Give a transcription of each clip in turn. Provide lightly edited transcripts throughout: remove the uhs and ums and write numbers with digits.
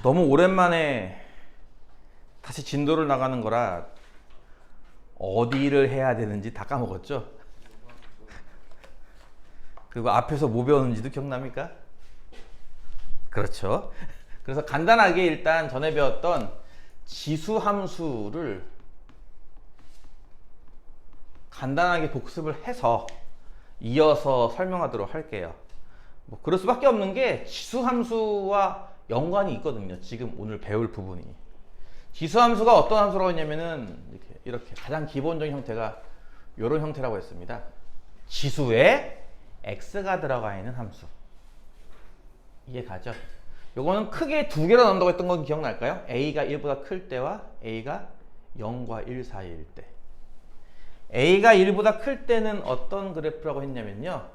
너무 오랜만에 다시 진도를 나가는 거라 어디를 해야 되는지 다 까먹었죠? 그리고 앞에서 뭐 배웠는지도 기억납니까? 그렇죠. 그래서 간단하게 일단 전에 배웠던 지수함수를 간단하게 복습을 해서 이어서 설명하도록 할게요. 뭐 그럴 수밖에 없는 게 지수함수와 연관이 있거든요. 지금 오늘 배울 부분이. 지수함수가 어떤 함수라고 했냐면은 이렇게 가장 기본적인 형태가 이런 형태라고 했습니다. 지수에 x가 들어가 있는 함수. 이해가죠? 요거는 크게 두 개로 나눈다고 했던 건 기억날까요? a가 1보다 클 때와 a가 0과 1 사이일 때. a가 1보다 클 때는 어떤 그래프라고 했냐면요.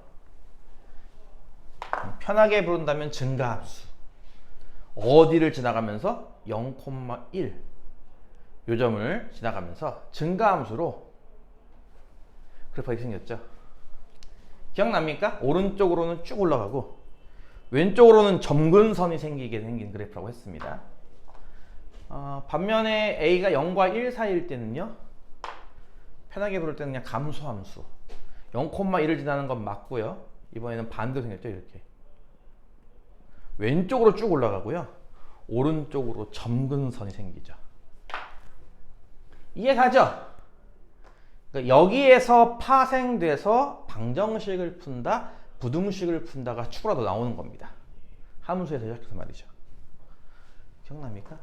편하게 부른다면 증가함수. 어디를 지나가면서 0,1 요 점을 지나가면서 증가함수로 그래프가 이렇게 생겼죠. 기억납니까? 오른쪽으로는 쭉 올라가고 왼쪽으로는 점근선이 생기게 생긴 그래프라고 했습니다. 반면에 a가 0과 1 사이일 때는요. 편하게 부를 때는 그냥 감소함수 0,1을 지나는 건 맞고요. 이번에는 반대로 생겼죠. 이렇게 왼쪽으로 쭉 올라가고요. 오른쪽으로 점근선이 생기죠. 이해가죠? 그러니까 여기에서 파생돼서 방정식을 푼다, 부등식을 푼다가 추가로 나오는 겁니다. 함수에서 시작해서 말이죠. 기억납니까?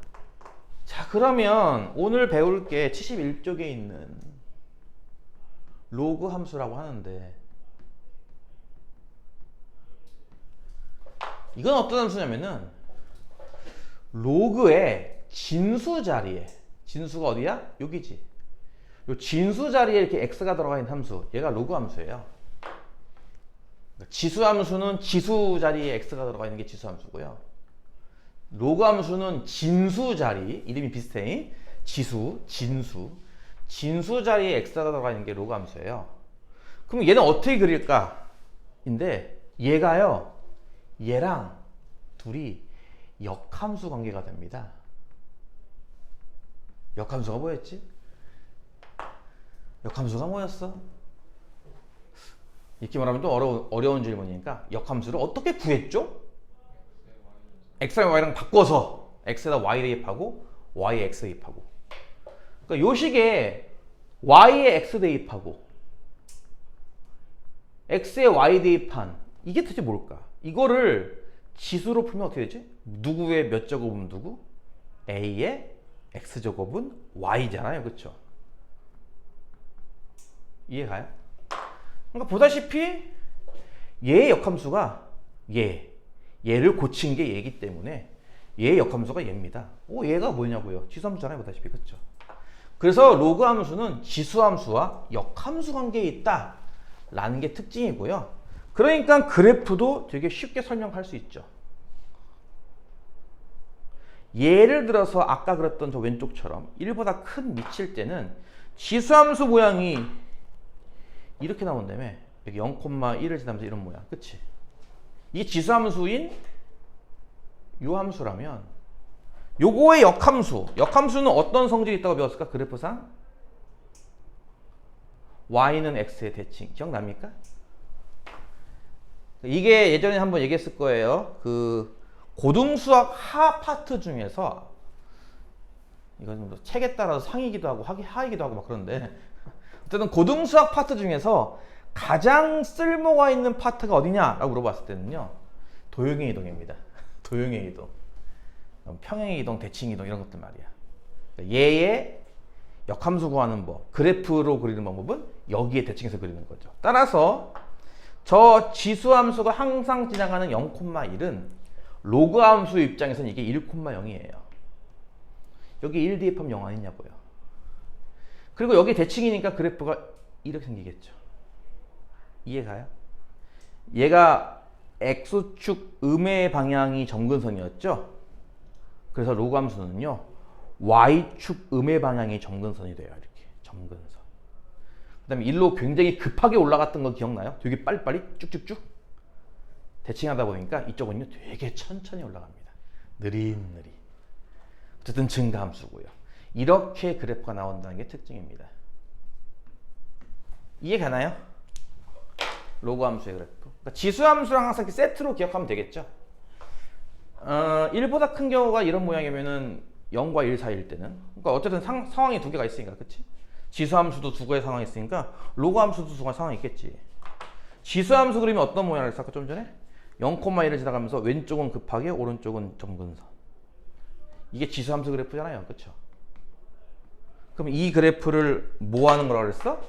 자, 그러면 오늘 배울 게 71쪽에 있는 로그 함수라고 하는데 이건 어떤 함수냐면은 로그의 진수 자리에, 진수가 어디야? 여기지. 요 진수 자리에 이렇게 x가 들어가 있는 함수, 얘가 로그 함수예요. 지수 함수는 지수 자리에 x가 들어가 있는 게 지수 함수고요. 로그 함수는 진수 자리, 이름이 비슷해. 지수, 진수. 진수 자리에 x가 들어가 있는 게 로그 함수예요. 그럼 얘는 어떻게 그릴까? 인데 얘가요. 얘랑 둘이 역함수 관계가 됩니다. 역함수가 뭐였지? 역함수가 뭐였어? 이렇게 말하면 또 어려운 질문이니까 역함수를 어떻게 구했죠? x랑 y랑 바꿔서 x에다 y 대입하고 y에 x 대입하고. 그러니까 요 식에 y에 x 대입하고 x에 y 대입한 이게 도대체 뭘까? 이거를 지수로 풀면 어떻게 되지? 누구의 몇 제곱은 누구? a의 x 제곱은 y잖아요. 그렇죠? 이해가요? 그러니까 보다시피 얘의 역함수가 얘를 고친 게 얘이기 때문에 얘의 역함수가 얘입니다. 얘가 뭐냐고요? 지수함수잖아요. 보다시피. 그렇죠? 그래서 로그 함수는 지수함수와 역함수 관계에 있다 라는 게 특징이고요. 그러니까 그래프도 되게 쉽게 설명할 수 있죠. 예를 들어서 아까 그랬던 저 왼쪽처럼 1보다 큰 미칠 때는 지수함수 모양이 이렇게 나온다며. 여기 0,1을 지나면서 이런 모양. 그치? 이게 지수함수인 요 함수라면 요거의 역함수는 어떤 성질이 있다고 배웠을까? 그래프상 y는 x의 대칭. 기억납니까? 이게 예전에 한번 얘기했을 거예요. 그 고등수학 하 파트 중에서 이건 책에 따라서 상이기도 하고 하이기도 하고 막 그런데 어쨌든 고등수학 파트 중에서 가장 쓸모가 있는 파트가 어디냐라고 물어봤을 때는요. 도형의 이동입니다. 도형의 이동. 평행의 이동, 대칭 이동 이런 것들 말이야. 얘의 역함수 구하는 법, 그래프로 그리는 방법은 여기에 대칭해서 그리는 거죠. 따라서 저 지수함수가 항상 지나가는 0,1은 로그 함수 입장에서는 이게 1,0이에요. 여기 1 대입하면 0 아니냐고요. 그리고 여기 대칭이니까 그래프가 이렇게 생기겠죠. 이해가요? 얘가 x축 음의 방향이 점근선이었죠. 그래서 로그 함수는요. y축 음의 방향이 점근선이 돼요. 이렇게 점근선. 그 다음에 일로 굉장히 급하게 올라갔던 거 기억나요? 되게 빨리빨리 쭉쭉쭉 대칭하다 보니까 이쪽은요 되게 천천히 올라갑니다. 느릿느릿. 어쨌든 증가함수고요. 이렇게 그래프가 나온다는 게 특징입니다. 이해 가나요? 로그 함수의 그래프. 그러니까 지수함수랑 항상 이렇게 세트로 기억하면 되겠죠. 1보다 큰 경우가 이런 모양이면은 0과 1 사이일 때는, 그러니까 어쨌든 상황이 두 개가 있으니까, 그치? 지수함수도 두 개의 상황이 있으니까 로그 함수도 두 개의 상황이 있겠지. 지수함수 그림이 어떤 모양을 했어? 아까 좀 전에 0,1을 지나가면서 왼쪽은 급하게 오른쪽은 점근선. 이게 지수함수 그래프잖아요, 그쵸? 그럼 이 그래프를 뭐 하는 거라고 그랬어?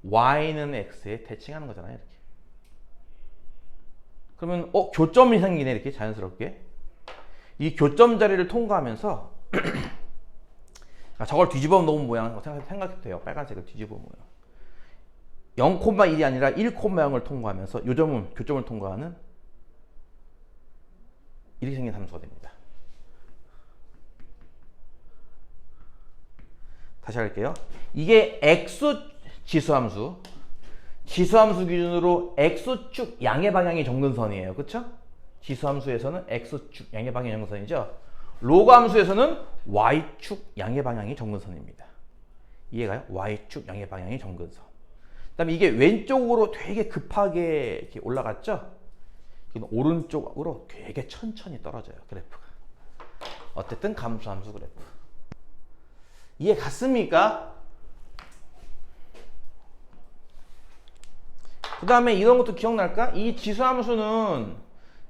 y는 x에 대칭하는 거잖아요, 이렇게. 그러면 교점이 생기네, 이렇게 자연스럽게. 이 교점 자리를 통과하면서 저걸 뒤집어 놓은 모양 생각해도 돼요. 빨간색을 뒤집어 모양. 0,1이 아니라 1,0을 통과하면서 이 점은 교점을 통과하는 이렇게 생긴 함수가 됩니다. 다시 할게요. 이게 x 지수함수. 지수함수 기준으로 x축 양의 방향이 정근선이에요. 그쵸? 지수함수에서는 x축 양의 방향이 정근선이죠. 로그 함수에서는 y축 양의 방향이 정근선입니다. 이해가요? y축 양의 방향이 정근선. 그 다음에 이게 왼쪽으로 되게 급하게 이렇게 올라갔죠? 이건 오른쪽으로 되게 천천히 떨어져요, 그래프가. 어쨌든 감소함수 그래프. 이해 갔습니까? 그 다음에 이런 것도 기억날까? 이 지수함수는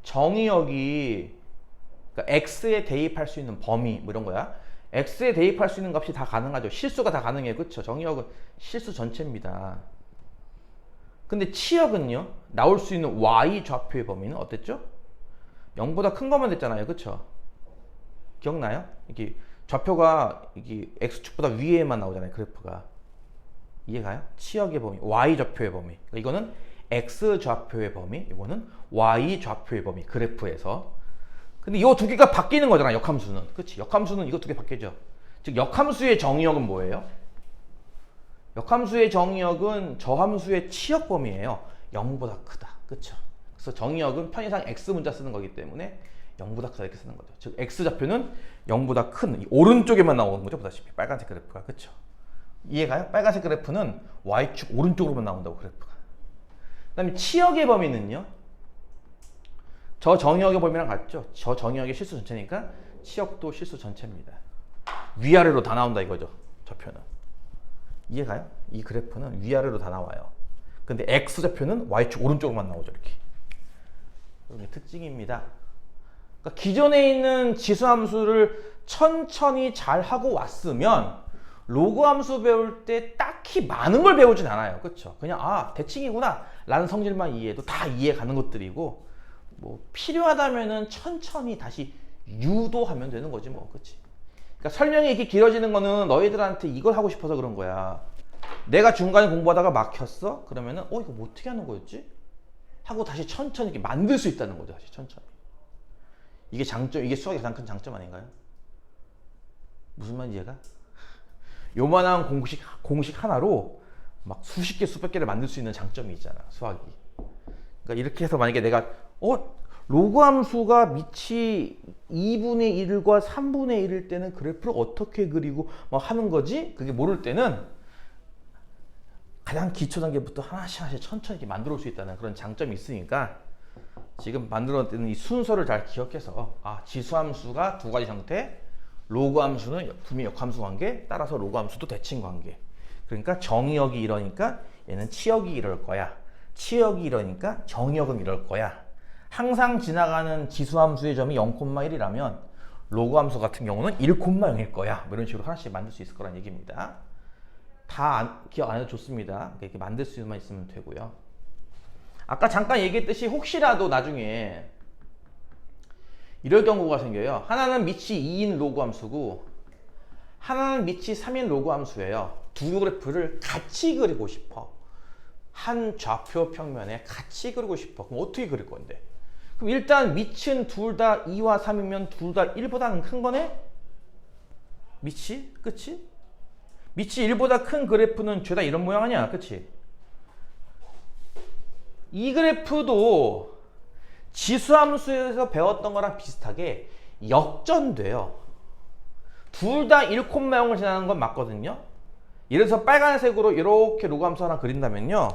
정의역이, 그러니까 x에 대입할 수 있는 범위 뭐 이런 거야. x에 대입할 수 있는 값이 다 가능하죠. 실수가 다 가능해요. 그렇죠? 정의역은 실수 전체입니다. 근데 치역은요, 나올 수 있는 y 좌표의 범위는 어땠죠? 0보다 큰 것만 됐잖아요. 그렇죠? 기억나요? 이게 좌표가 이게 x축보다 위에만 나오잖아요, 그래프가. 이해가요? 치역의 범위, y 좌표의 범위. 그러니까 이거는 x 좌표의 범위, 이거는 y 좌표의 범위, 그래프에서. 근데 이 두 개가 바뀌는 거잖아, 역함수는. 그치? 역함수는 이거 두 개 바뀌죠. 즉, 역함수의 정의역은 뭐예요? 역함수의 정의역은 저 함수의 치역 범위예요. 0보다 크다. 그쵸? 그래서 정의역은 편의상 x 문자 쓰는 거기 때문에 0보다 크다 이렇게 쓰는 거죠. 즉, x 좌표는 0보다 큰 이 오른쪽에만 나오는 거죠. 보다시피 빨간색 그래프가. 그쵸? 이해가요? 빨간색 그래프는 y축 오른쪽으로만 나온다고, 그래프가. 그 다음에 치역의 범위는요, 저 정의역의 범위랑 같죠? 저 정의역의 실수 전체니까 치역도 실수 전체입니다. 위아래로 다 나온다 이거죠, 좌표는. 이해가요? 이 그래프는 위아래로 다 나와요. 근데 x좌표는 y축 오른쪽으로만 나오죠, 이렇게. 이게 특징입니다. 그러니까 기존에 있는 지수함수를 천천히 잘 하고 왔으면 로그 함수 배울 때 딱히 많은 걸 배우진 않아요. 그렇죠? 그냥 대칭이구나 라는 성질만 이해해도 다 이해가는 것들이고, 뭐 필요하다면은 천천히 다시 유도하면 되는 거지 뭐. 그렇지? 그러니까 설명이 이렇게 길어지는 거는 너희들한테 이걸 하고 싶어서 그런 거야. 내가 중간에 공부하다가 막혔어? 그러면은 이거 뭐 어떻게 하는 거였지? 하고 다시 천천히 이렇게 만들 수 있다는 거죠. 다시 천천히. 이게 장점, 이게 수학의 가장 큰 장점 아닌가요? 무슨 말인지 이해가? 요만한 공식 하나로 막 수십 개, 수백 개를 만들 수 있는 장점이 있잖아, 수학이. 그러니까 이렇게 해서 만약에 내가 로그 함수가 밑이 2분의 1과 3분의 1일 때는 그래프를 어떻게 그리고 막 하는 거지? 그게 모를 때는 가장 기초 단계부터 하나씩 천천히 이렇게 만들어 올 수 있다는 그런 장점이 있으니까, 지금 만들어낸 이 순서를 잘 기억해서 지수함수가 두 가지 형태, 로그 함수는 분명 역함수 관계, 따라서 로그 함수도 대칭 관계. 그러니까 정의역이 이러니까 얘는 치역이 이럴 거야. 치역이 이러니까 정의역은 이럴 거야. 항상 지나가는 지수함수의 점이 0,1이라면 로그 함수 같은 경우는 1,0일 거야. 뭐 이런 식으로 하나씩 만들 수 있을 거란 얘기입니다. 다 기억 안 해도 좋습니다. 이렇게 만들 수만 있으면 되고요. 아까 잠깐 얘기했듯이 혹시라도 나중에 이럴 경우가 생겨요. 하나는 밑이 2인 로그 함수고 하나는 밑이 3인 로그 함수예요. 두 그래프를 같이 그리고 싶어. 한 좌표 평면에 같이 그리고 싶어. 그럼 어떻게 그릴 건데? 그럼 일단 밑은 둘 다 2와 3이면 둘 다 1보다는 큰 거네? 밑이? 그치? 밑이 1보다 큰 그래프는 죄다 이런 모양 아니야? 그치? 이 그래프도 지수함수에서 배웠던 거랑 비슷하게 역전돼요. 둘 다 1,0을 지나는 건 맞거든요. 예를 들어서 빨간색으로 이렇게 로그 함수 하나 그린다면요.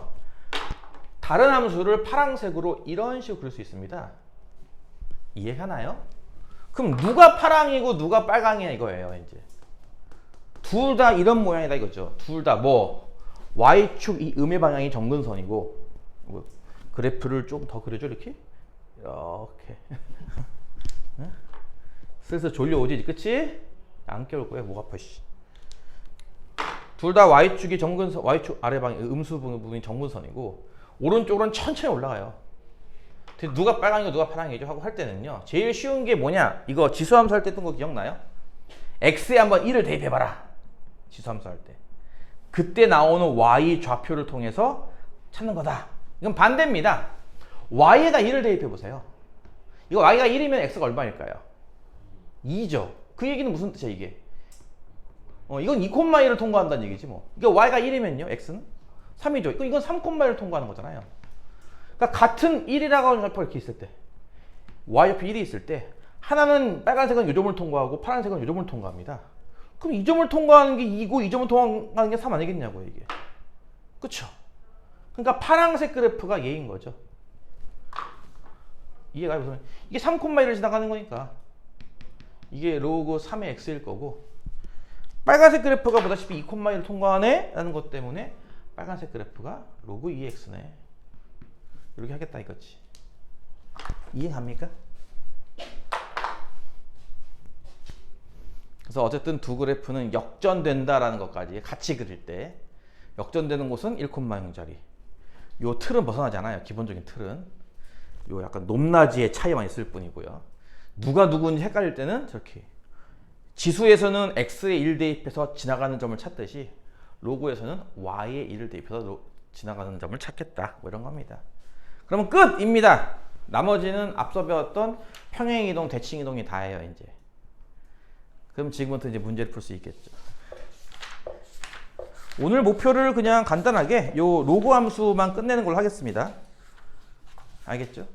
다른 함수를 파란색으로 이런 식으로 그릴 수 있습니다. 이해하나요? 그럼 누가 파랑이고 누가 빨강이야 이거예요. 이제 둘 다 이런 모양이다 이거죠. 둘 다 뭐 y축 이 음의 방향이 정근선이고 그래프를 좀 더 그려줘 이렇게 슬슬 졸려오지 그치? 안 깨울 거야 목 아파 씨. 둘 다 y축이 정근선 y축 아래 방향 음수 부분이 정근선이고 오른쪽으로는 천천히 올라가요. 누가 빨강이고 누가 파랑이죠 하고 할 때는요. 제일 쉬운 게 뭐냐? 이거 지수함수 할 때 했던 거 기억나요? x에 한번 1을 대입해봐라. 지수함수 할 때. 그때 나오는 y 좌표를 통해서 찾는 거다. 이건 반대입니다. y에다 1을 대입해보세요. 이거 y가 1이면 x가 얼마일까요? 2죠. 그 얘기는 무슨 뜻이야 이게? 이건 2,1을 통과한다는 얘기지 뭐. 이게 y가 1이면요. x는 3이죠. 이건 3,1을 통과하는 거잖아요. 그러니까 같은 1이라고 하는 좌표가 이렇게 있을 때 y좌표 1이 있을 때 하나는 빨간색은 이 점을 통과하고 파란색은 이 점을 통과합니다. 그럼 이 점을 통과하는 게 2고 이 점을 통과하는 게 3 아니겠냐고요 이게. 그쵸? 그러니까 파란색 그래프가 얘인 거죠. 이해가 무슨 이게 3,1을 지나가는 거니까 이게 로그 3의 x일 거고 빨간색 그래프가 보다시피 2,1을 통과하네 라는 것 때문에 빨간색 그래프가 로그 2x네 이렇게 하겠다 이거지. 이해갑니까? 그래서 어쨌든 두 그래프는 역전된다라는 것까지 같이 그릴 때 역전되는 곳은 1,0짜리 요 틀은 벗어나지 않아요. 기본적인 틀은 요 약간 높낮이의 차이만 있을 뿐이고요. 누가 누구인지 헷갈릴 때는 저렇게 지수에서는 x에 1 대입해서 지나가는 점을 찾듯이 로그에서는 y에 1을 대입해서 지나가는 점을 찾겠다 뭐 이런 겁니다. 그러면 끝입니다. 나머지는 앞서 배웠던 평행이동, 대칭이동이 다예요 이제. 그럼 지금부터 이제 문제를 풀 수 있겠죠. 오늘 목표를 그냥 간단하게 요 로그 함수만 끝내는 걸로 하겠습니다. 알겠죠?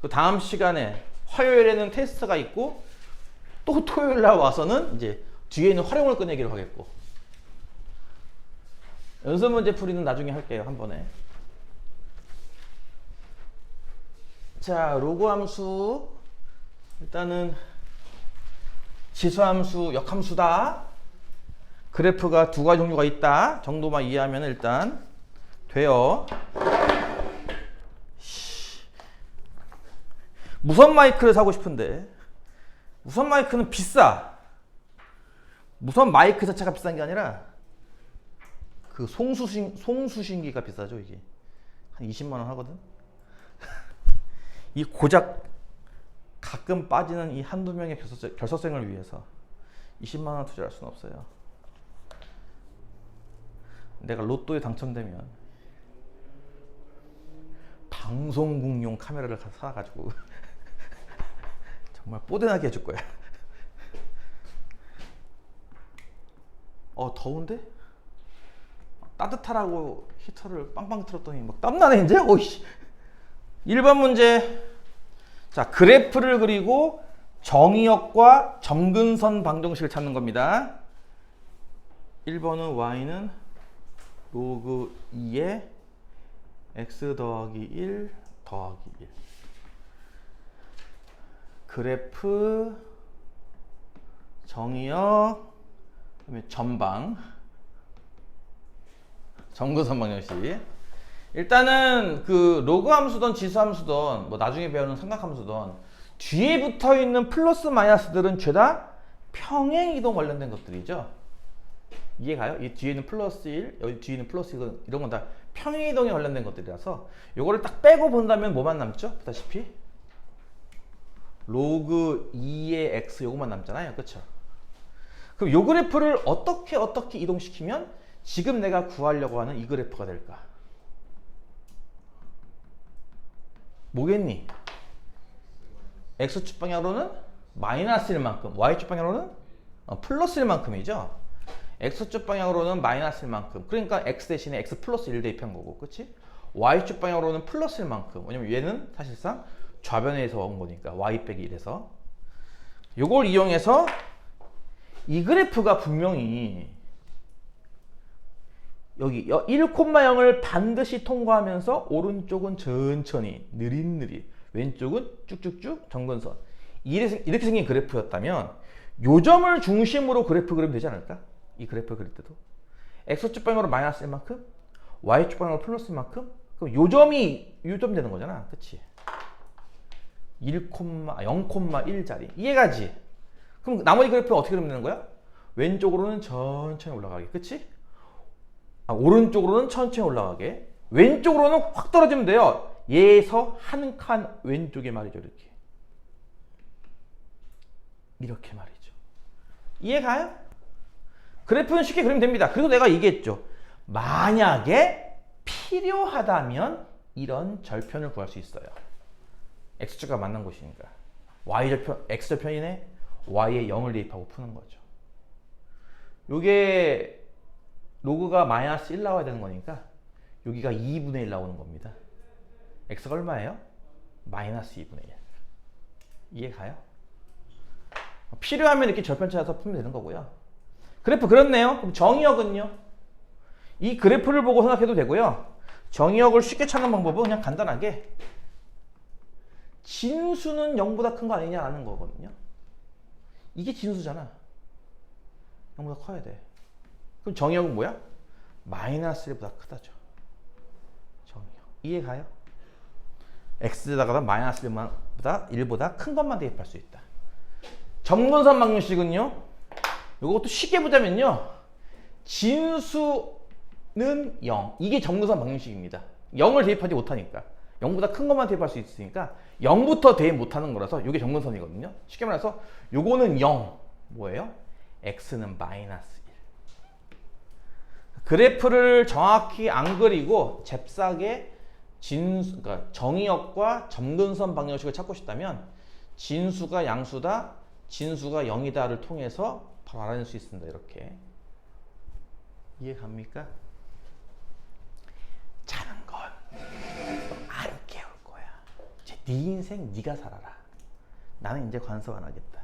그 다음 시간에 화요일에는 테스트가 있고 또 토요일 날 와서는 이제 뒤에 있는 활용을 끝내기로 하겠고 연습 문제 풀이는 나중에 할게요. 한 번에. 자, 로그 함수 일단은 지수함수, 역함수다. 그래프가 두 가지 종류가 있다 정도만 이해하면 일단 돼요. 무선 마이크를 사고 싶은데 무선 마이크는 비싸. 무선 마이크 자체가 비싼 게 아니라 그 송수신기가 비싸죠. 이게 한 20만 원 하거든. 이 고작 가끔 빠지는 이 한두 명의 결석생을 위해서 20만 원 투자할 수는 없어요. 내가 로또에 당첨되면 방송국용 카메라를 사가지고 정말 뽀대나게 해줄 거야. 더운데? 따뜻하라고 히터를 빵빵 틀었더니 막 땀나네 이제? 오이씨. 1번 문제. 자, 그래프를 그리고 정의역과 점근선 방정식을 찾는 겁니다. 1번은 y는 로그 2에 x 더하기 1 더하기 1. 그래프 정의역 그다음에 전방 점근선 방정식. 일단은 그 로그 함수든 지수 함수든 뭐 나중에 배우는 삼각함수든 뒤에 붙어 있는 플러스 마이너스들은 죄다 평행 이동 관련된 것들이죠. 이해가요? 이 뒤에는 플러스 1, 여기 뒤에는 플러스 1 이런 건 다 평행 이동에 관련된 것들이라서 요거를 딱 빼고 본다면 뭐만 남죠? 보다시피 로그 2의 x 요것만 남잖아요. 그렇죠? 그럼 요 그래프를 어떻게 이동시키면 지금 내가 구하려고 하는 이 그래프가 될까? 뭐겠니? x축 방향으로는 마이너스 1만큼, y축 방향으로는 플러스 1만큼이죠. x축 방향으로는 마이너스 1만큼. 그러니까 x 대신에 x 플러스 1 대입한 거고, 그치? y축 방향으로는 플러스 1만큼. 왜냐면 얘는 사실상 좌변에서 온 거니까 y 빼기 1에서. 요걸 이용해서 이 그래프가 분명히 여기 1,0을 반드시 통과하면서 오른쪽은 천천히 느릿느릿 왼쪽은 쭉쭉쭉 정근선 이렇게 생긴 그래프였다면 요점을 중심으로 그래프 그리면 되지 않을까? 이 그래프 그릴 때도 X축 방향으로 마이너스 1만큼 Y축 방향으로 플러스 1만큼 그럼 요점이 되는 거잖아. 그치? 0,1짜리 이해가지? 그럼 나머지 그래프는 어떻게 그리면 되는 거야? 왼쪽으로는 천천히 올라가게. 그치? 오른쪽으로는 천천히 올라가게. 왼쪽으로는 확 떨어지면 돼요. 얘에서 한 칸 왼쪽에 말이죠. 이렇게 말이죠. 이해가요? 그래프는 쉽게 그리면 됩니다. 그리고 내가 얘기했죠. 만약에 필요하다면 이런 절편을 구할 수 있어요. x축과 만난 곳이니까. y절편, x절편이네. y에 0을 대입하고 푸는 거죠. 요게 로그가 마이너스 1 나와야 되는 거니까 여기가 2분의 1 나오는 겁니다. x가 얼마예요? 마이너스 2분의 1. 이해가요? 필요하면 이렇게 절편 찾아서 풀면 되는 거고요. 그래프 그렇네요. 그럼 정의역은요? 이 그래프를 보고 생각해도 되고요. 정의역을 쉽게 찾는 방법은 그냥 간단하게 진수는 0보다 큰 거 아니냐라는 거거든요. 이게 진수잖아. 0보다 커야 돼. 그럼 정의역은 뭐야? 마이너스 1보다 크다죠. 정의역. 이해가요? x에다가 마이너스 1보다 큰 것만 대입할 수 있다. 정근선 방정식은요. 이것도 쉽게 보자면요. 진수는 0. 이게 정근선 방정식입니다. 0을 대입하지 못하니까. 0보다 큰 것만 대입할 수 있으니까 0부터 대입 못하는 거라서 이게 정근선이거든요. 쉽게 말해서 요거는 0. 뭐예요? x는 마이너스 1. 그래프를 정확히 안 그리고 잽싸게 그러니까 정의역과 점근선 방정식을 찾고 싶다면 진수가 양수다, 진수가 0이다를 통해서 바로 알아낼 수 있습니다. 이렇게. 이해갑니까? 자는 건 안 깨울 거야. 이제 네 인생 네가 살아라. 나는 이제 관섭 안 하겠다.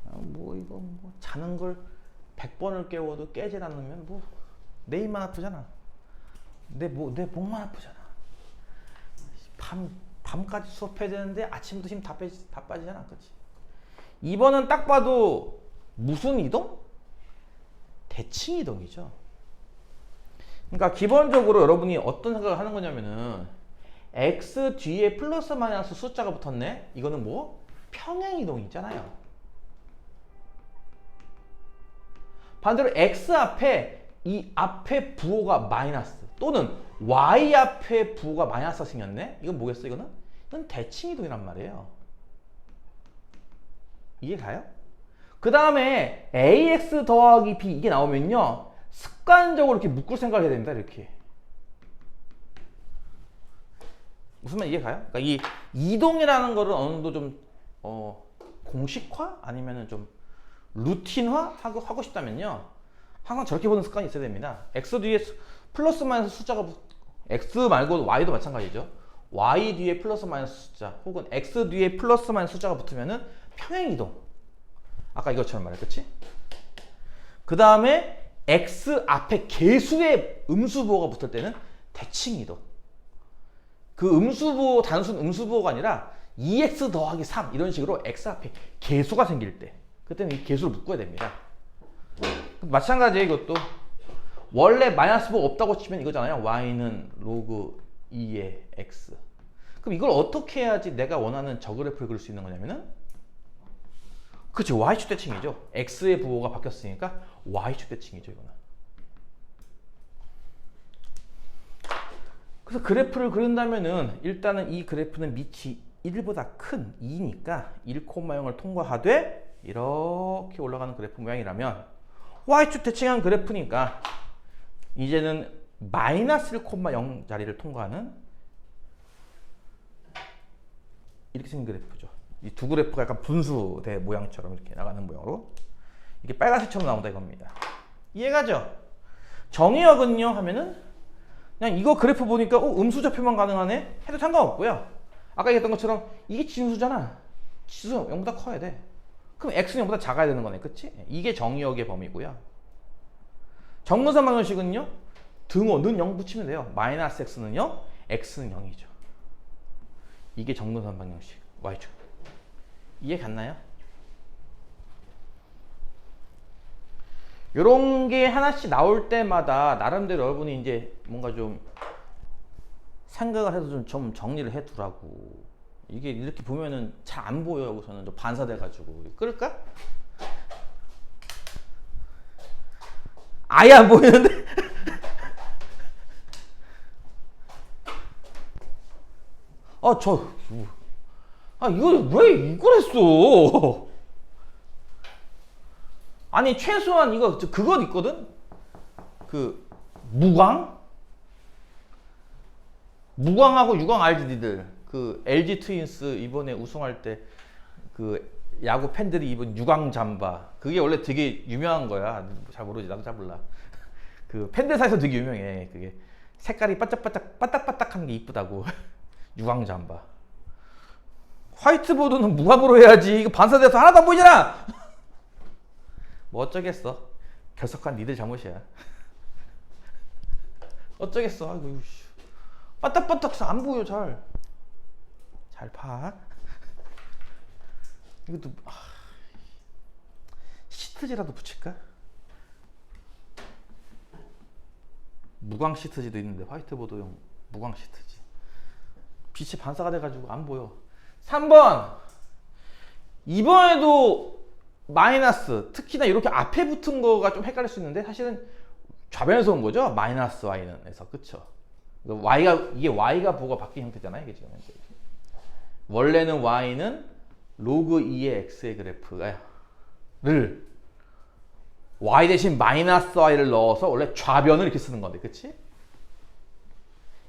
이거 자는 걸 100번을 깨워도 깨질 않으면 내 입만 아프잖아. 내 목만 아프잖아. 밤까지 수업해야 되는데 아침부터 힘 다 빠지잖아. 그치? 2번은 딱 봐도 무슨 이동? 대칭 이동이죠. 그러니까 기본적으로 여러분이 어떤 생각을 하는 거냐면은 x 뒤에 플러스 마이너스 숫자가 붙었네? 이거는 평행 이동이 있잖아요. 반대로 x 앞에 이 앞에 부호가 마이너스 또는 y 앞에 부호가 마이너스가 생겼네? 이건 뭐겠어? 이건 대칭 이동이란 말이에요. 이해가요? 그 다음에 ax 더하기 b 이게 나오면요. 습관적으로 이렇게 묶을 생각을 해야 됩니다. 이렇게. 무슨 말 이해가요? 그러니까 이 이동이라는 거를 어느 정도 좀 공식화? 아니면은 좀 루틴화 하고 싶다면요. 항상 저렇게 보는 습관이 있어야 됩니다. x 뒤에 플러스 마이너스 숫자가 x 말고 y도 마찬가지죠. y 뒤에 플러스 마이너스 숫자 혹은 x 뒤에 플러스 마이너스 숫자가 붙으면은 평행 이동. 아까 이것처럼 말했겠지? 그 다음에 x 앞에 개수의 음수부호가 붙을 때는 대칭 이동. 그 음수부호 단순 음수부호가 아니라 2x 더하기 3 이런 식으로 x 앞에 개수가 생길 때 그때는 이 개수를 묶어야 됩니다. 마찬가지예요. 이것도 원래 마이너스 부호 없다고 치면 이거잖아요. y는 로그 2의 x. 그럼 이걸 어떻게 해야지 내가 원하는 저 그래프를 그릴 수 있는 거냐면은 그렇죠. y축 대칭이죠. x의 부호가 바뀌었으니까 y축 대칭이죠. 이거는. 그래서 그래프를 그린다면은 일단은 이 그래프는 밑이 1보다 큰 2니까 1,0을 통과하되 이렇게 올라가는 그래프 모양이라면 y축 대칭한 그래프니까 이제는 마이너스 1,0 자리를 통과하는 이렇게 생긴 그래프죠. 이 두 그래프가 약간 분수대 모양처럼 이렇게 나가는 모양으로 이게 빨간색처럼 나온다 이겁니다. 이해가죠? 정의역은요 하면은 그냥 이거 그래프 보니까 음수 좌표만 가능하네 해도 상관없고요. 아까 얘기했던 것처럼 이게 진수잖아. 진수 0보다 커야 돼. 그럼 x는 0보다 작아야 되는 거네. 그치? 이게 정의역의 범위고요. 정근선 방정식은요. 등호는 0 붙이면 돼요. 마이너스 x는요. x는 0이죠. 이게 정근선 방정식. y축. 이해 갔나요? 요런 게 하나씩 나올 때마다 나름대로 여러분이 이제 뭔가 좀 생각을 해서 좀 정리를 해 두라고. 이게 이렇게 보면은 잘 안 보여요. 우선은 좀 반사돼가지고. 끌까? 아예 안 보이는데? 이거 왜 이걸 했어? 아니, 최소한 이거, 그것 있거든? 무광하고 유광 알지, 니들? LG 트윈스 이번에 우승할 때, 야구 팬들이 입은 유광 잠바. 그게 원래 되게 유명한 거야. 잘 모르지. 나도 잘 몰라. 팬들 사이에서 되게 유명해. 그게 색깔이 바짝바짝한 게 이쁘다고. 유광 잠바. 화이트보드는 무광으로 해야지. 이거 반사돼서 하나도 안 보이잖아. 뭐 어쩌겠어. 결석한 니들 잘못이야. 어쩌겠어. 아이고, 바짝바짝해서 안 보여. 잘 봐. 이것도 시트지라도 붙일까? 무광 시트지도 있는데 화이트보드용 무광 시트지. 빛이 반사가 돼가지고 안 보여. 3번. 이번에도 마이너스. 특히나 이렇게 앞에 붙은 거가 좀 헷갈릴 수 있는데 사실은 좌변에서 온 거죠. 마이너스 y는 에서. 그쵸? 이게 y가 보고 바뀐 형태잖아요. 이게 지금 현재. 원래는 y는 로그 2의 x의 그래프를 y 대신 마이너스 y를 넣어서 원래 좌변을 이렇게 쓰는 건데, 그치?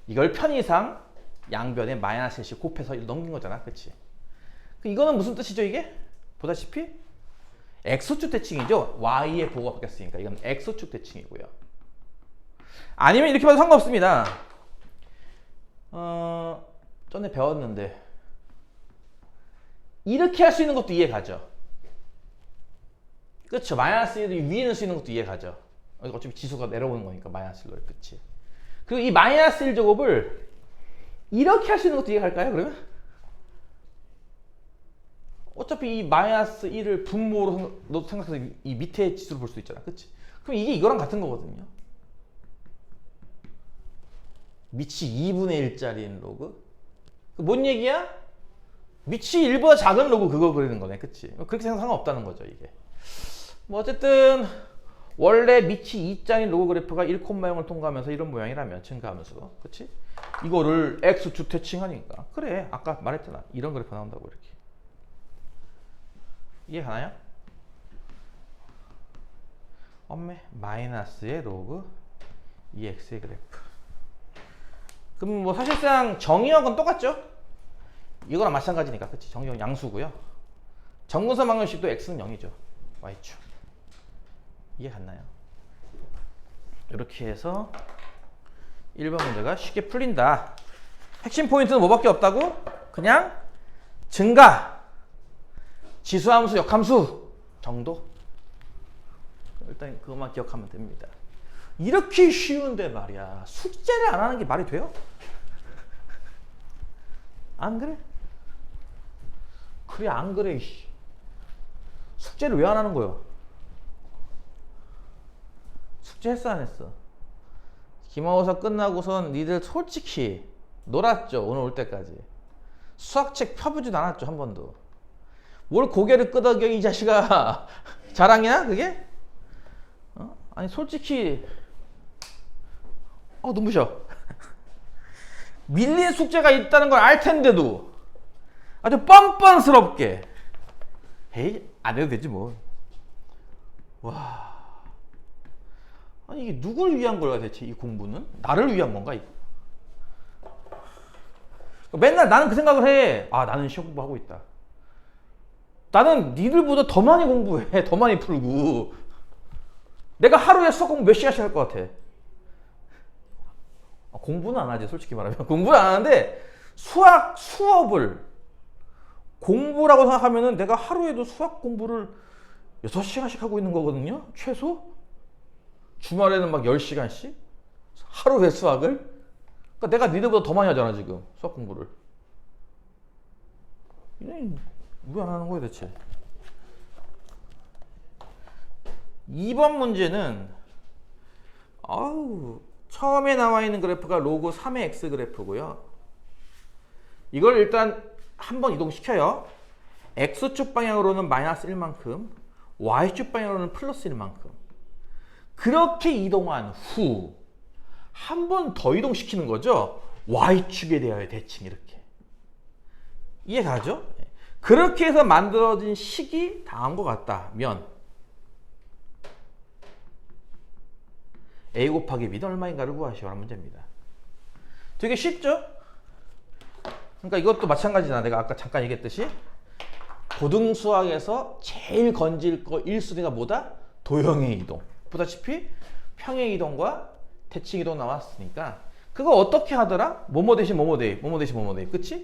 이걸 편의상 양변에 마이너스 1씩 곱해서 넘긴 거잖아, 그치? 이거는 무슨 뜻이죠, 이게? 보다시피 x축 대칭이죠. y의 보고가 바뀌었으니까 이건 x축 대칭이고요. 아니면 이렇게 봐도 상관없습니다. 전에 배웠는데 이렇게 할 수 있는 것도 이해가죠. 그렇죠. 마이너스 1을 위에 넣을 수 있는 것도 이해가죠. 어차피 지수가 내려오는 거니까 마이너스 1로. 그치. 그리고 이 마이너스 1 제곱을 이렇게 할 수 있는 것도 이해갈까요? 그러면? 어차피 이 마이너스 1을 분모로 너 생각해서 이 밑에 지수를 볼 수 있잖아. 그치? 그럼 이게 이거랑 같은 거거든요. 밑이 2분의 1짜리인 로그. 뭔 얘기야? 밑이 1보다 작은 로그 그거 그리는 거네. 그치? 그렇게 생각 상관없다는 거죠, 이게. 뭐 어쨌든 원래 밑이 2짜리 로그 그래프가 1,0을 통과하면서 이런 모양이라면 증가하면서. 그치? 이거를 x축 대칭하니까. 그래, 아까 말했잖아. 이런 그래프 나온다고 이렇게. 이해 가나요? 엄매 마이너스의 로그 2x의 그래프. 그럼 뭐 사실상 정의역은 똑같죠? 이거랑 마찬가지니까. 그치? 정의역 양수고요. 정근선 방정식도 x는 0이죠. y축. 이해 갔나요? 이렇게 해서 1번 문제가 쉽게 풀린다. 핵심 포인트는 뭐밖에 없다고? 그냥 증가, 지수함수, 역함수 정도? 일단 그것만 기억하면 됩니다. 이렇게 쉬운데 말이야. 숙제를 안 하는 게 말이 돼요? 안 그래? 그래, 안 그래. 숙제를 왜 안 하는 거요? 숙제 했어, 안 했어? 기말고사 끝나고선 니들 솔직히 놀았죠? 오늘 올 때까지. 수학책 펴보지도 않았죠, 한 번도. 뭘 고개를 끄덕여, 이 자식아. 자랑이야, 그게? 아니, 솔직히 눈부셔. 밀린 숙제가 있다는 걸 알 텐데도 아주 뻔뻔스럽게 에이, 안 해도 되지 뭐. 와, 아니 이게 누굴 위한 거야 대체? 이 공부는? 나를 위한 건가 이거? 맨날 나는 그 생각을 해. 아, 나는 시험 공부하고 있다. 나는 니들보다 더 많이 공부해. 더 많이 풀고. 내가 하루에 수학 공부 몇 시간씩 할 것 같아? 공부는 안 하지, 솔직히 말하면. 공부는 안 하는데 수업을 공부라고 생각하면은 내가 하루에도 수학 공부를 6시간씩 하고 있는 거거든요. 최소. 주말에는 막 10시간씩. 하루에 수학을. 그러니까 내가 니들보다 더 많이 하잖아, 지금. 수학 공부를. 왜 안 하는 거야, 대체? 2번 문제는 처음에 나와 있는 그래프가 로그 3의 x 그래프고요. 이걸 일단 한번 이동시켜요. x축 방향으로는 마이너스 1만큼, y축 방향으로는 플러스 1만큼. 그렇게 이동한 후 한 번 더 이동시키는 거죠. y축에 대하여 대칭 이렇게. 이해가죠? 그렇게 해서 만들어진 식이 다음과 같다면 a 곱하기 b는 얼마인가를 구하시오라는 문제입니다. 되게 쉽죠? 그러니까 이것도 마찬가지잖아. 내가 아까 잠깐 얘기했듯이 고등수학에서 제일 건질 거 1순위가 뭐다? 도형의 이동. 보다시피 평행 이동과 대칭 이동 나왔으니까 그거 어떻게 하더라? 뭐뭐 대신 뭐뭐 대입, 뭐뭐 대신 뭐뭐 대입. 그치?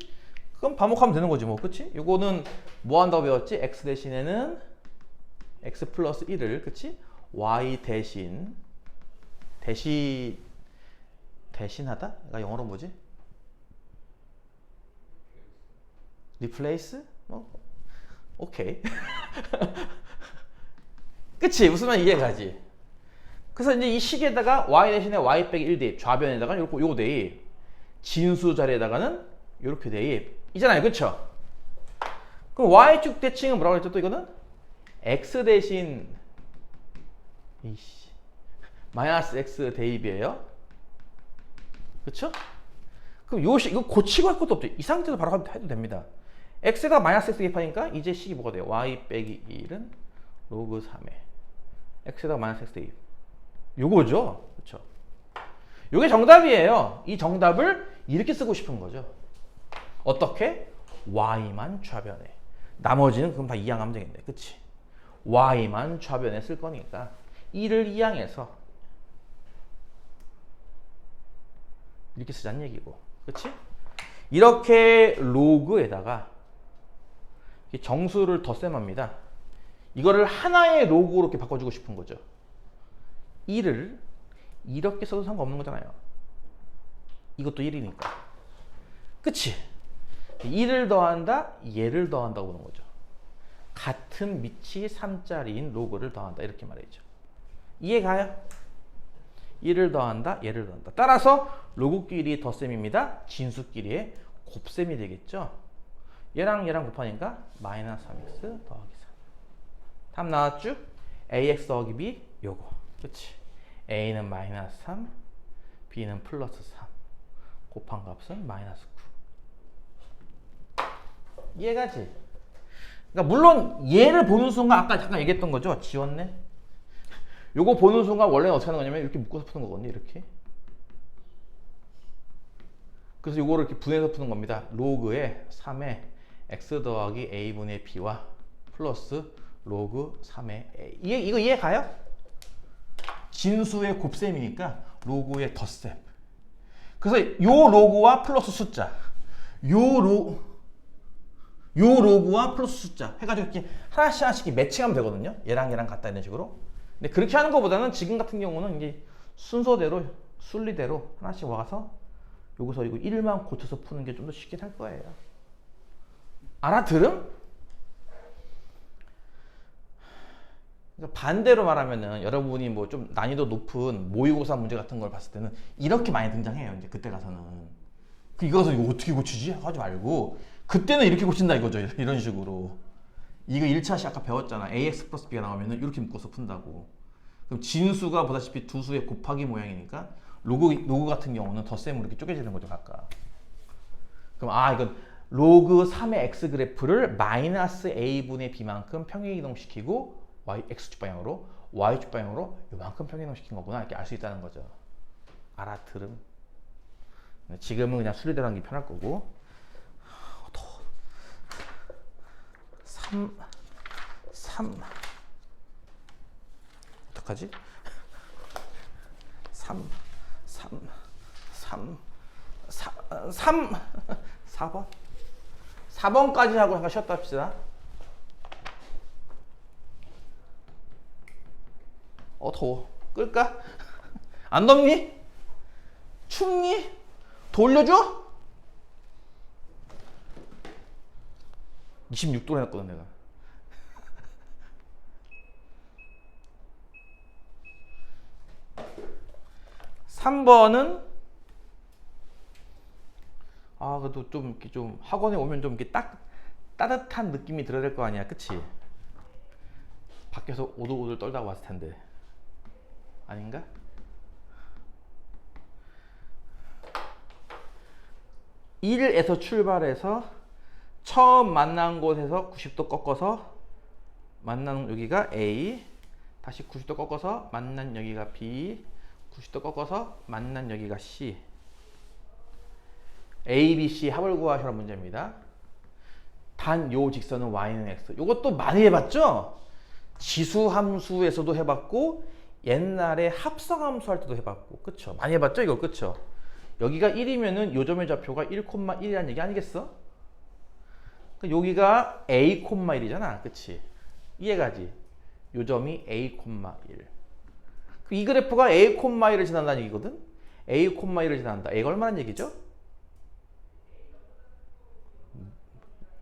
그럼 반복하면 되는 거지 뭐. 그치? 요거는 뭐 한다고 배웠지? x 대신에는 x 플러스 1을, 그치? y 대신하다? 그러니까 영어로 뭐지? replace? 오케이. 그치? 무슨 말 이해가지? 그래서 이제 이 식에다가 y 대신에 y 빼기 1 대입, 좌변에다가 요거 대입, 진수 자리에다가는 요렇게 대입 이잖아요. 그쵸? 그럼 y축 대칭은 뭐라고 했죠? 또 이거는 x 대신 마이너스 x 대입이에요. 그쵸? 그럼 이거 고치고 할 것도 없죠. 이 상태에서 바로 해도 됩니다. x에다 마이너스 x 대입하니까 이제 식이 뭐가 돼요? y 빼기 1은 로그 3에 x에다 마이너스 x 대입. 요거죠. 그쵸? 요게 정답이에요. 이 정답을 이렇게 쓰고 싶은 거죠. 어떻게? y만 좌변에. 나머지는 그럼 다 이항하면 되겠네. 그치? y만 좌변에 쓸 거니까 1을 이항해서 이렇게 쓰자는 얘기고. 그치? 이렇게 로그에다가 정수를 덧셈합니다. 이거를 하나의 로그로 이렇게 바꿔주고 싶은 거죠. 1을 이렇게 써도 상관없는 거잖아요. 이것도 1이니까. 그치? 1을 더한다, 얘를 더한다고 보는 거죠. 같은 밑이 3짜리인 로그를 더한다. 이렇게 말이죠. 이해가요? 1을 더한다, 얘를 더한다. 따라서 로그끼리 덧셈입니다. 진수끼리의 곱셈이 되겠죠. 얘랑 얘랑 곱하니까 마이너스 3x 더하기 3. 답 나왔죠? ax 더하기 b 요거. 그치? a는 마이너스 3, b는 플러스 3. 곱한 값은 마이너스 9. 이해가지? 그러니까 물론 얘를 보는 순간 아까 잠깐 얘기했던 거죠. 지웠네. 요거 보는 순간 원래는 어떻게 하는 거냐면 이렇게 묶어서 푸는 거거든요. 이렇게. 그래서 요거를 이렇게 분해서 푸는 겁니다. 로그에 3에 x 더하기 a분의 b와 플러스 로그 3의 a. 이거 이해 가요? 진수의 곱셈이니까 로그의 덧셈. 그래서 요 로그와 플러스 숫자, 요 로그와 플러스 숫자 해가지고 이렇게 하나씩 하나씩 매칭하면 되거든요. 얘랑 얘랑 같다 이런 식으로. 근데 그렇게 하는 것보다는 지금 같은 경우는 이제 순서대로 순리대로 하나씩 와서 여기서 이거 1만 고쳐서 푸는 게 좀 더 쉽게 할 거예요. 알아들음? 그러니까 반대로 말하면은 여러분이 뭐 좀 난이도 높은 모의고사 문제 같은 걸 봤을 때는 이렇게 많이 등장해요. 이제 그때 가서는 이거 가서 이거 어떻게 고치지? 하지 말고 그때는 이렇게 고친다 이거죠. 이런 식으로. 이거 1차시 아까 배웠잖아. ax 플러스 b가 나오면은 이렇게 묶어서 푼다고. 그럼 진수가 보다시피 두 수의 곱하기 모양이니까 로그 같은 경우는 덧셈으로 이렇게 쪼개지는 거죠, 각각. 그럼 이건 로그 3의 x 그래프를 마이너스 a분의 b만큼 평행 이동시키고 x축 방향으로 y축 방향으로 이만큼 평행 이동시킨 거구나 이렇게 알 수 있다는 거죠. 알아들음. 지금은 그냥 순리대로 하는 게 편할 거고. 3 어떡하지? 4번 4번까지 하고 잠깐 쉬었다 합시다. 더워. 끌까? 안 덥니? 춥니? 돌려줘? 26도로 해놨거든 내가. (3번은) 그래도 좀 이렇게 좀 학원에 오면 좀 이렇게 따뜻한 느낌이 들어야 될 거 아니야, 그치? 밖에서 오들오들 떨다가 왔을 텐데. 아닌가? (1에서) 출발해서 처음 만난 곳에서 90도 꺾어서 만난 여기가 A, 다시 90도 꺾어서 만난 여기가 B, 90도 꺾어서 만난 여기가 C. A, B, C 합을 구하시라는 문제입니다. 단 요 직선은 y는 x. 이것도 많이 해봤죠? 지수함수에서도 해봤고 옛날에 합성함수 할 때도 해봤고, 그쵸? 많이 해봤죠 이거, 그쵸? 여기가 1이면은 요 점의 좌표가 1,1이라는 얘기 아니겠어? 여기가 A,1이잖아, 그치? 이해가지? 요 점이 A,1. 이 그래프가 A,1을 지난다는 얘기거든? A,1을 지난다. A가 얼마나 얘기죠?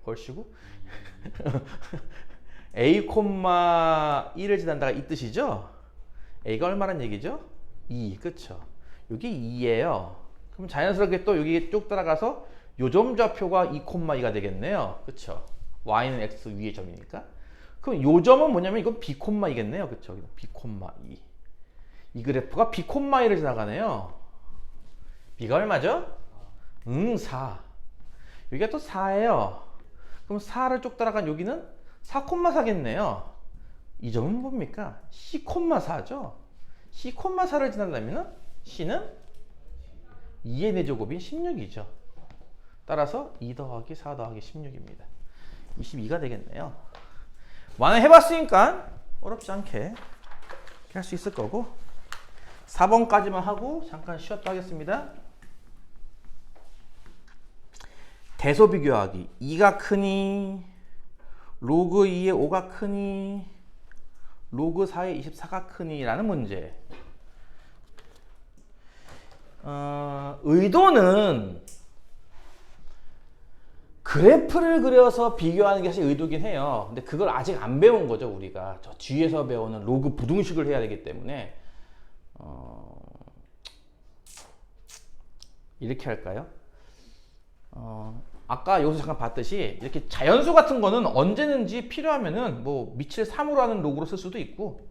얼씨구? A,1을 지난다가 이 뜻이죠? A가 얼마나 얘기죠? 2, 그쵸? 여기 2예요. 그럼 자연스럽게 또 여기 쭉 따라가서 요점 좌표가 2,2가 되겠네요. 그쵸? y는 x 위의 점이니까. 그럼 요점은 뭐냐면 이건 b,2겠네요. 그쵸? b,2. 이 그래프가 b,2를 지나가네요. b가 얼마죠? 4. 여기가 또 4예요. 그럼 4를 쭉 따라간 여기는 4,4겠네요. 이 점은 뭡니까? c,4죠? c,4를 지난다면 c는 2의 4제곱인 16이죠. 따라서 2 더하기 4 더하기 16입니다. 22가 되겠네요. 만약 해봤으니까 어렵지 않게 할 수 있을 거고 4번까지만 하고 잠깐 쉬었다 하겠습니다. 대소 비교하기. 2가 크니 로그 2의 5가 크니 로그 4의 24가 크니 라는 문제. 의도는 그래프를 그려서 비교하는 게 사실 의도긴 해요. 근데 그걸 아직 안 배운 거죠, 우리가. 저 뒤에서 배우는 로그 부등식을 해야 되기 때문에 이렇게 할까요? 아까 여기서 잠깐 봤듯이 이렇게 자연수 같은 거는 언제든지 필요하면은 뭐 밑을 3으로 하는 로그로 쓸 수도 있고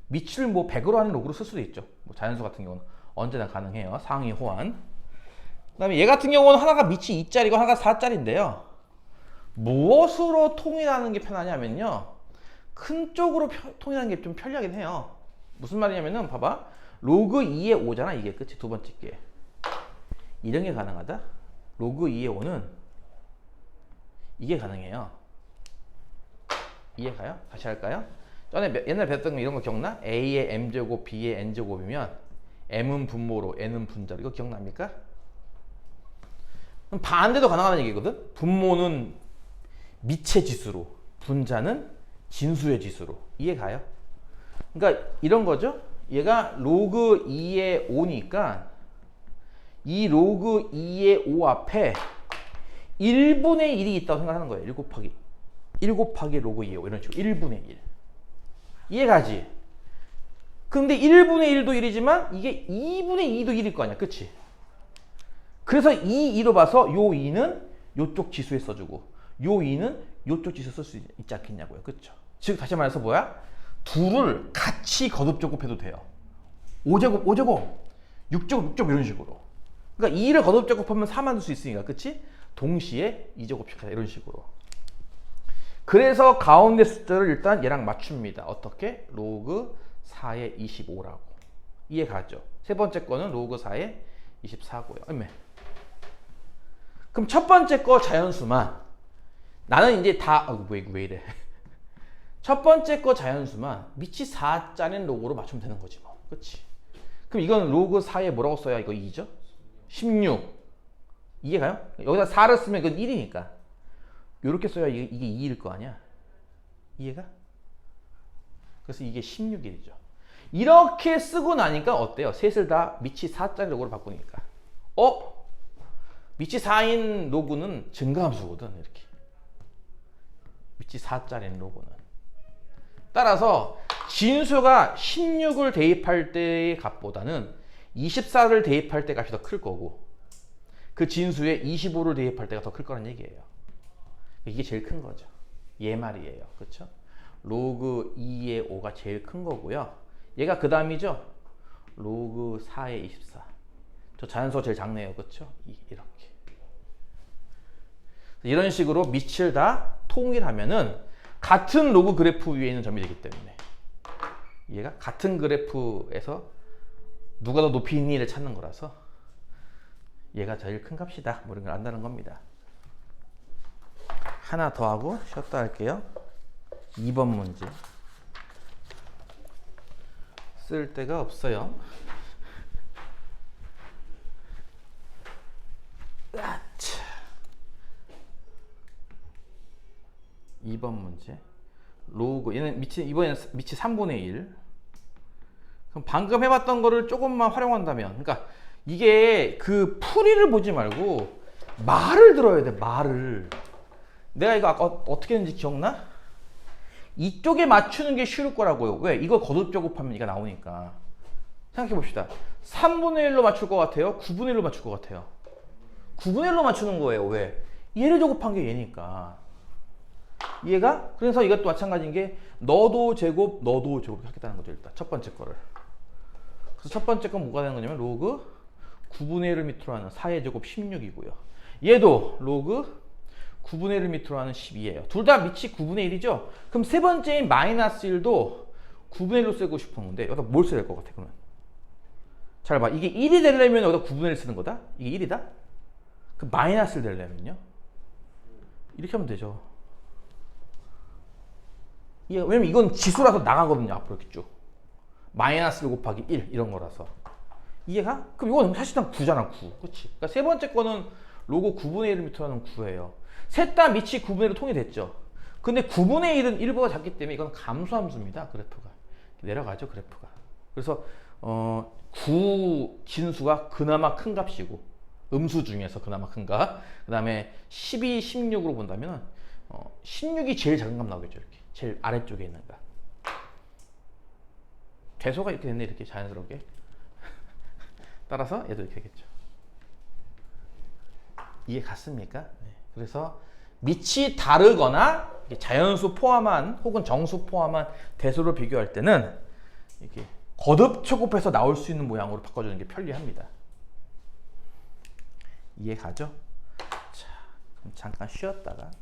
밑을 뭐 100으로 하는 로그로 쓸 수도 있죠. 뭐 자연수 같은 경우는 언제나 가능해요. 상위 호환. 그 다음에 얘 같은 경우는 하나가 밑이 2짜리고 하나가 4짜리인데요. 무엇으로 통일하는 게 편하냐면요. 큰 쪽으로 통일하는 게 좀 편리하긴 해요. 무슨 말이냐면은 봐봐. 로그 2의 5잖아. 이게 끝이 두 번째 게. 이런 게 가능하다. 로그 2의 5는 이게 가능해요. 이해가요? 다시 할까요? 전에 옛날에 배웠던 거 이런 거 기억나? A의 m제곱, B의 n제곱이면 m은 분모로, n은 분자로. 이거 기억납니까? 그럼 반대도 가능하다는 얘기거든? 분모는 미체 지수로, 분자는 진수의 지수로. 이해가요? 그러니까 이런 거죠? 얘가 로그 2의 5니까 이 로그 2의 5 앞에 1분의 1이 있다고 생각하는 거예요. 1 곱하기 로그 2의 5 이런 식으로 1분의 1. 이해가지? 근데 1분의 1도 1이지만 이게 2분의 2도 1일 거 아니야. 그치? 그래서 이 2로 봐서 요 2는 요쪽 지수에 써주고 요 2는 요쪽 지수에 쓸 수 있지 않겠냐고요. 그쵸? 즉 다시 말해서 뭐야? 둘을 같이 거듭제곱해도 돼요. 5제곱, 5제곱, 6제곱, 6제곱 이런 식으로. 그러니까 2를 거듭제곱하면 4 만들 수 있으니까. 그치? 동시에 2제곱씩 하자 이런 식으로. 그래서 가운데 숫자를 일단 얘랑 맞춥니다. 어떻게? 로그 4의 25라고. 이해가죠? 세 번째 거는 로그 4의 24고요. 그럼 첫 번째 거 자연수만 나는 이제 다 왜 이래? 첫 번째 거 자연수만 밑이 4짜리는 로그로 맞추면 되는 거지 뭐. 그치? 그럼 이건 로그 4에 뭐라고 써야 이거 2죠? 16. 이해가요? 여기다 4를 쓰면 이건 1이니까. 이렇게 써야 이게 2일 거 아니야. 이해가? 그래서 이게 16일이죠. 이렇게 쓰고 나니까 어때요? 셋을 다 밑이 4짜리 로그로 바꾸니까. 밑이 4인 로그는 증가함수거든. 이렇게. 밑이 4짜리인 로그는. 따라서 진수가 16을 대입할 때의 값보다는 24를 대입할 때 값이 더 클 거고, 그 진수에 25를 대입할 때가 더 클 거란 얘기예요. 이게 제일 큰 거죠. 얘 말이에요. 그렇죠? 로그 2의 5가 제일 큰 거고요. 얘가 그 다음이죠. 로그 4의 24. 저 자연수가 제일 작네요. 그렇죠? 이렇게. 이런 식으로 밑을 다 통일하면은 같은 로그 그래프 위에 있는 점이 되기 때문에, 얘가 같은 그래프에서 누가 더 높이 있니를 찾는 거라서 얘가 제일 큰 값이다. 뭐 이런 걸 안다는 겁니다. 하나 더 하고 쉬었다 할게요. 2번 문제. 쓸 데가 없어요. 2번 문제. 로그, 얘는 이번에는 밑이 3분의 1. 그럼 방금 해봤던 거를 조금만 활용한다면, 그러니까 이게 그 풀이를 보지 말고 말을 들어야 돼. 말을. 내가 이거 아까 어떻게 했는지 기억나? 이쪽에 맞추는 게 쉬울 거라고요. 왜? 이거 거듭 제곱하면 이가 나오니까. 생각해 봅시다. 3분의 1로 맞출 것 같아요? 9분의 1로 맞출 것 같아요? 9분의 1로 맞추는 거예요. 왜? 얘를 제곱한 게 얘니까. 얘가? 그래서 이것도 마찬가지인 게 너도 제곱, 너도 제곱 하겠다는 거죠. 일단 첫 번째 거를. 그래서 첫 번째 건 뭐가 되는 거냐면 로그 9분의 1을 밑으로 하는 4의 제곱 16이고요. 얘도 로그 9분의 1을 밑으로 하는 12예요. 둘 다 밑이 9분의 1이죠? 그럼 세 번째인 마이너스 1도 9분의 1로 쓰고 싶었는데 여기다 뭘 써야 될 것 같아, 그러면? 잘 봐. 이게 1이 되려면 여기다 9분의 1 쓰는 거다? 이게 1이다? 그 마이너스를 되려면요? 이렇게 하면 되죠. 왜냐면 이건 지수라서 나가거든요. 앞으로 이렇게 쭉. 마이너스 1 곱하기 1 이런 거라서. 이해가? 그럼 이건 사실상 9잖아. 9. 그렇지? 그러니까 세 번째 거는 로그 9분의 1을 밑으로 하는 9예요. 셋 다 밑이 9분의 1로 통일됐죠. 근데 9분의 1은 1보다 작기 때문에 이건 감소함수입니다. 그래프가. 내려가죠. 그래프가. 그래서 9 진수가 그나마 큰 값이고, 음수 중에서 그나마 큰 값. 그 다음에 12, 16으로 본다면 16이 제일 작은 값 나오겠죠. 이렇게. 제일 아래쪽에 있는 값. 대소가 이렇게 됐네. 이렇게 자연스럽게. 따라서 얘도 이렇게 되겠죠. 이해 갔습니까? 네. 그래서 밑이 다르거나 자연수 포함한 혹은 정수 포함한 대소를 비교할 때는 이렇게 거듭 초급해서 나올 수 있는 모양으로 바꿔주는 게 편리합니다. 이해 가죠? 자, 그럼 잠깐 쉬었다가